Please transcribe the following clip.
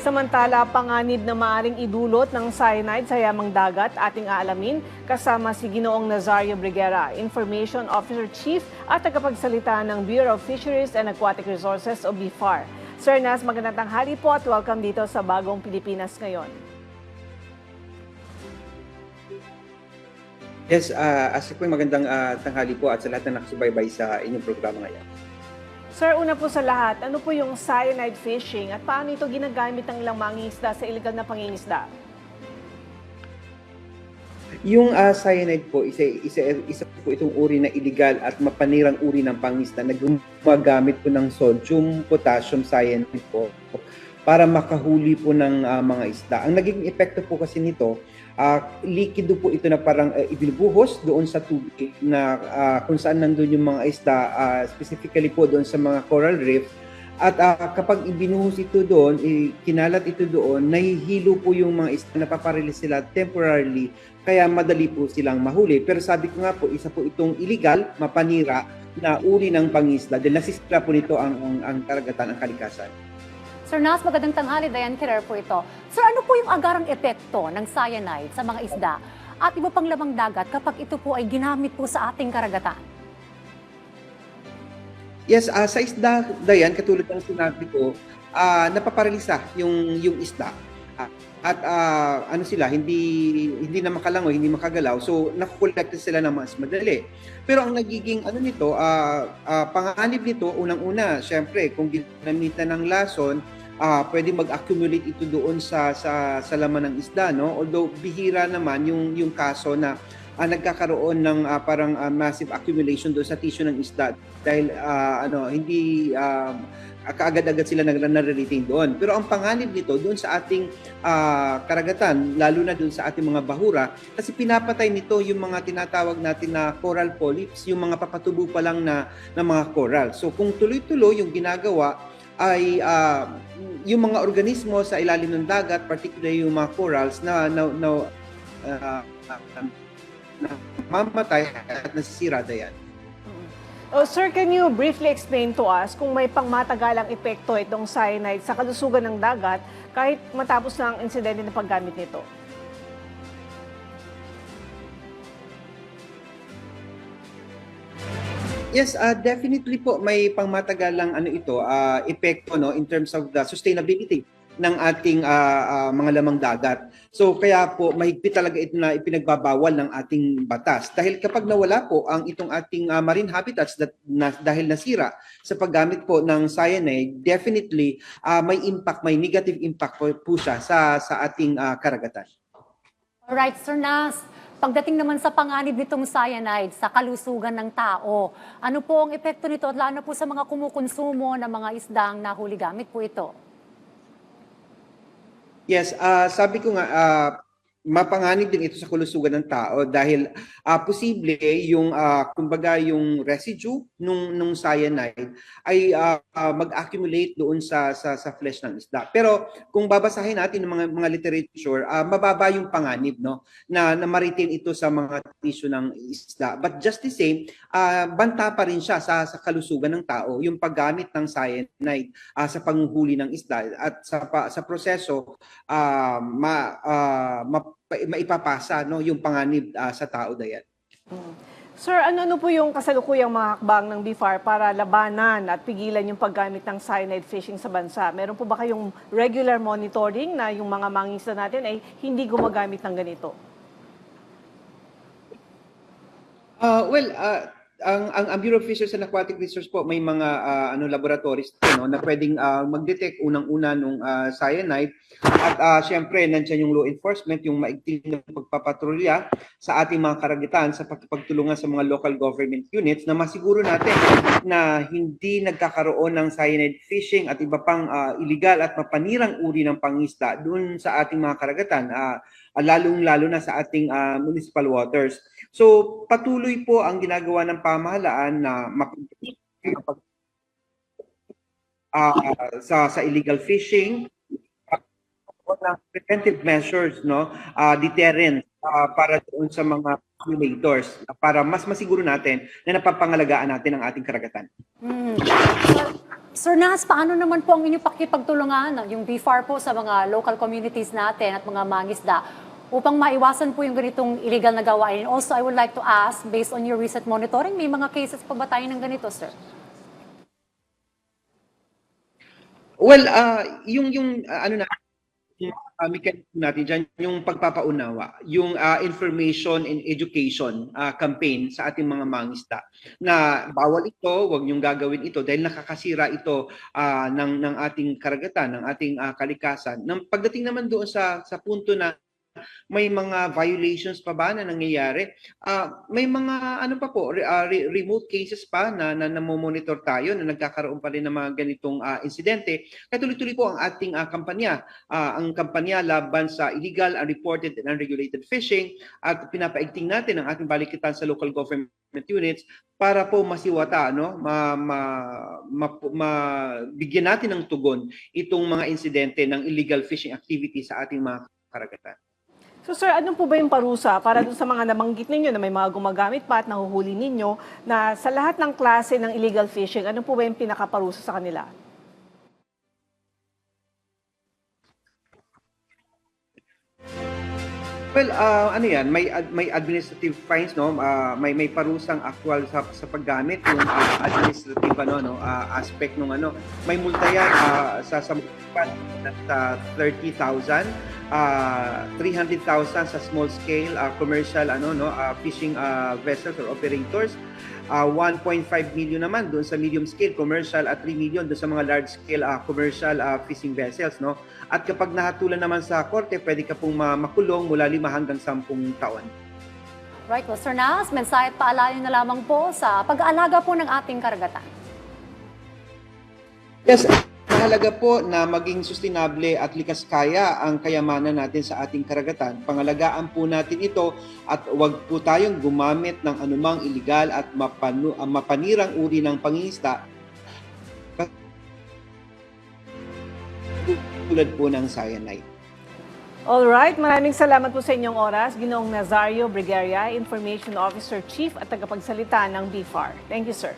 Samantala, panganib na maaring idulot ng cyanide sa yamang dagat ating aalamin kasama si Ginoong Nazario Briguera, Information Officer Chief at tagapagsalita ng Bureau of Fisheries and Aquatic Resources o BFAR. Sir Nas, magandang tanghali po at welcome dito sa Bagong Pilipinas Ngayon. Yes, Asik po, magandang tanghali po at sa lahat na nakasubaybay sa inyong programa ngayon. Sir, una po sa lahat, ano po yung cyanide fishing at paano ito ginagamit ng ilang mangingisda sa iligal na pangingisda? Yung cyanide po, isa po itong uri na illegal at mapanirang uri ng pangisda na gumagamit po ng sodium, potassium cyanide po para makahuli po ng mga isda. Ang naging epekto po kasi nito, likido po ito na parang ibinubuhos doon sa tubig na kung saan nandun yung mga isda, specifically po doon sa mga coral reef. At kapag ibinuhos ito doon, kinalat ito doon, nahihilo po yung mga isda, napaparelease sila temporarily, kaya madali po silang mahuli. Pero sabi ko nga po, isa po itong illegal, mapanira na uri ng pangisda dahil nasisira po nito ang karagatan, ang kalikasan. Sir Nas, magandang tanghali. Diane Kirer po ito. Sir, ano po yung agarang epekto ng cyanide sa mga isda at iba pang lamang dagat kapag ito po ay ginamit po sa ating karagatan? Yes, sa isda, Diane, katulad ng sinabi ko, napaparalisa yung isda. At ano sila, hindi na makalangoy, hindi makagalaw. So, nakukolekta sila ng mas madali. Pero ang nagiging ano nito, panganib nito, unang-una, syempre, kung ginamitan ng lason, pwede mag-accumulate ito doon sa laman ng isda, no? Although bihira naman yung kaso na nagkakaroon ng parang massive accumulation doon sa tissue ng isda dahil hindi kaagad-agad sila na-retain doon. Pero ang panganib nito doon sa ating karagatan, lalo na doon sa ating mga bahura, kasi pinapatay nito yung mga tinatawag natin na coral polyps, yung mga papatubo pa lang na mga coral. So kung tuloy-tuloy yung ginagawa ay yung mga organismo sa ilalim ng dagat, particularly yung mga corals na mamatay at nasisira, Dayan. Oh, sir, can you briefly explain to us kung may pangmatagalang epekto itong cyanide sa kalusugan ng dagat kahit matapos na ang insidente ng paggamit nito? Yes, definitely po may pangmatagalang epekto no in terms of the sustainability ng ating mga lamang dagat. So kaya po mahigpit talaga ito na ipinagbabawal ng ating batas. Dahil kapag nawala po ang itong ating marine habitats dahil nasira sa paggamit po ng cyanide, definitely may negative impact po siya sa ating karagatan. Alright, Sir Nas. Pagdating naman sa panganib nitong cyanide sa kalusugan ng tao, ano po ang epekto nito at lalo po sa mga kumukonsumo ng mga isdang nahuli gamit po ito? Yes, sabi ko nga, mapanganib din ito sa kalusugan ng tao dahil posible yung kumbaga yung residue nung cyanide ay mag-accumulate doon sa flesh ng isda. Pero kung babasahin natin ng mga literature, mababa yung panganib no na ma-retain ito sa mga tissue ng isda. But just the same, banta pa rin siya sa kalusugan ng tao yung paggamit ng cyanide sa panguhuli ng isda at sa proseso maipapasa no yung panganib sa tao, Dayan. Sir, ano po yung kasalukuyang mga hakbang ng BFAR para labanan at pigilan yung paggamit ng cyanide fishing sa bansa? Meron po ba kayong regular monitoring na yung mga mangingisda natin ay hindi gumagamit ng ganito? Ang Bureau of Fisheries and Aquatic Research po may mga laboratories no na pwedeng mag-detect unang-una nung cyanide at syempre nandiyan yung law enforcement, yung maigting na pagpapatrolya sa ating mga karagatan sa pagtulungan sa mga local government units na masiguro natin na hindi nagkakaroon ng cyanide fishing at iba pang illegal at mapanirang uri ng pangisda doon sa ating mga karagatan, lalong-lalo na sa ating municipal waters. So patuloy po ang ginagawa ng pamahalaan na sa illegal fishing, ng preventive measures, no, deterrent para doon sa mga accumulators para mas masiguro natin na napapangalagaan natin ang ating karagatan. Sir Nas, paano naman po ang inyong pakipagtulungan, yung BFAR po sa mga local communities natin at mga mangisda upang maiwasan po yung ganitong illegal na gawain? And also, I would like to ask, based on your recent monitoring, may mga cases pa ba tayo ng ganito, sir? Well, ano na, yung mechanism natin dyan, yung pagpapaunawa, yung information and education campaign sa ating mga mangisda na bawal ito, wag niyong gagawin ito dahil nakakasira ito ng ating karagatan, ng ating kalikasan. Pagdating naman doon sa punto na may mga violations pa ba na nangyayari? May mga ano pa po, remote cases pa na namomonitor tayo na nagkakaroon pa rin ng mga ganitong insidente. Kaya tuloy-tuloy po ang ating kampanya. Ang kampanya laban sa illegal, unreported, and unregulated fishing at pinapaigting natin ang ating balikitan sa local government units para po masiwata, no? Bigyan natin ng tugon itong mga insidente ng illegal fishing activity sa ating mga karagatan. So sir, ano po ba yung parusa para dun sa mga nabanggit ninyo na may mga gumagamit pa at nahuhuli ninyo na sa lahat ng klase ng illegal fishing, ano po ba yung pinakaparusa sa kanila? Well, ano yan, may administrative fines, no? May parusang actual sa paggamit yung administrative aspect ng ano. May multa yan sa 30,000, 300,000 sa small scale commercial fishing vessels or operators. 1.5 million naman doon sa medium scale commercial at 3 million doon sa mga large scale commercial fishing vessels, no? At kapag nahatulan naman sa korte, pwede ka pong makulong mula 5 hanggang 10 taon. Right, well, Sir Nas, mensahe at paalala na lamang po sa pag-aalaga po ng ating karagatan. Yes, mahalaga po na maging sustainable at likas kaya ang kayamanan natin sa ating karagatan. Pangalagaan po natin ito at huwag po tayong gumamit ng anumang iligal at mapanirang uri ng pangingisda tulad po ng cyanide. Alright, maraming salamat po sa inyong oras. Ginoong Nazario Brigueria, Information Officer Chief at tagapagsalita ng BFAR. Thank you, sir.